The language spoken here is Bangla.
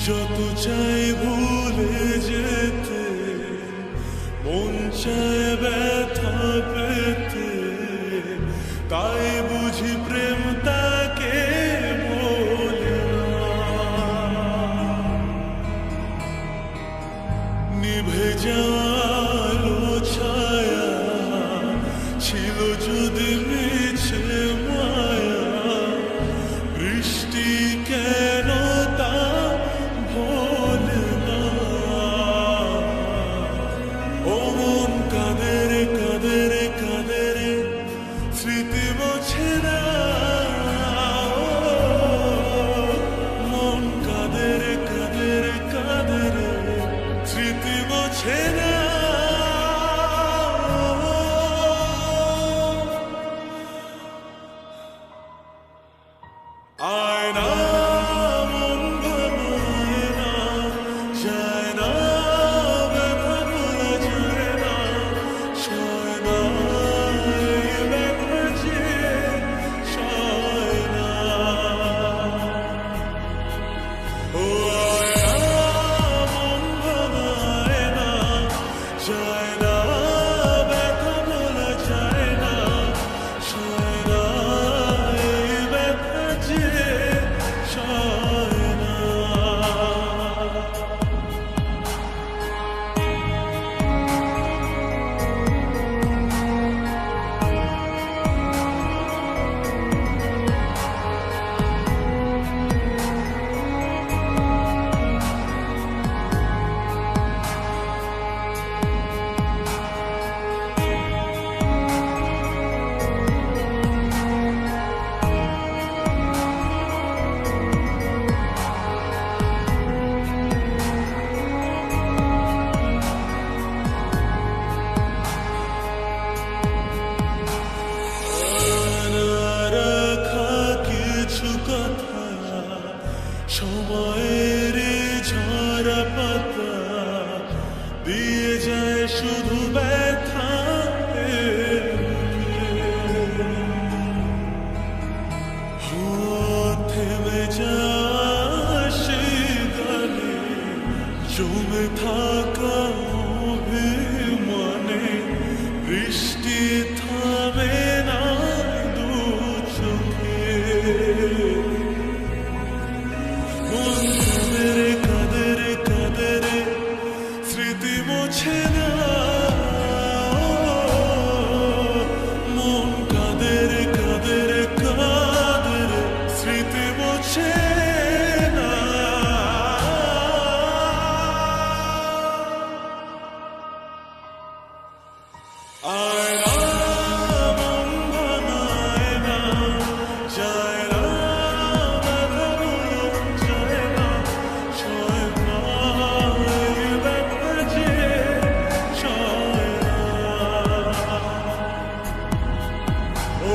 যত চাই ভুলে যেতে, মন চায় ব্যথা পেতে, তাই বুঝি প্রেম তাকে বলে না। নিভে যাওয়ালো ছায়া ছিল যদি মিছে মায়া, বৃষ্টি কেন তা ভোলে না। ও মন কাঁদে রে কাঁদে রে কাঁদে রে, স্মৃতি মোছে না। মন কাঁদে রে কাঁদে রে কাঁদে রে, স্মৃতি মোছে না। আয়না মন ভাঙায় না, যায় না ব্যথা ভোলা যায় না, সয় না এই ব্যথা যে সয় না। ও আয়না মন ভাঙায় না, যায় না ব্যথা ভোলা যায় না, সয় না এই ব্যথা যে সয় না। রাখা কিছু কথা সময়ের ঝরা পাতা দিয়ে যায় শুধু ব্যথা। থেমে যায় সেই গানে জমে থাকা অভিমানে, বৃষ্টি থামে না দু চোখে। মন কাঁদে রে কাঁদে রে কাঁদে রে, স্মৃতি মোছে না। মন কাঁদে রে কাঁদে রে কাঁদে রে, স্মৃতি মোছে না। আয়না মন ভাঙায় না, যায় না ব্যথা ভোলা যায় না, সয় না এই ব্যথা যে সয় না। ও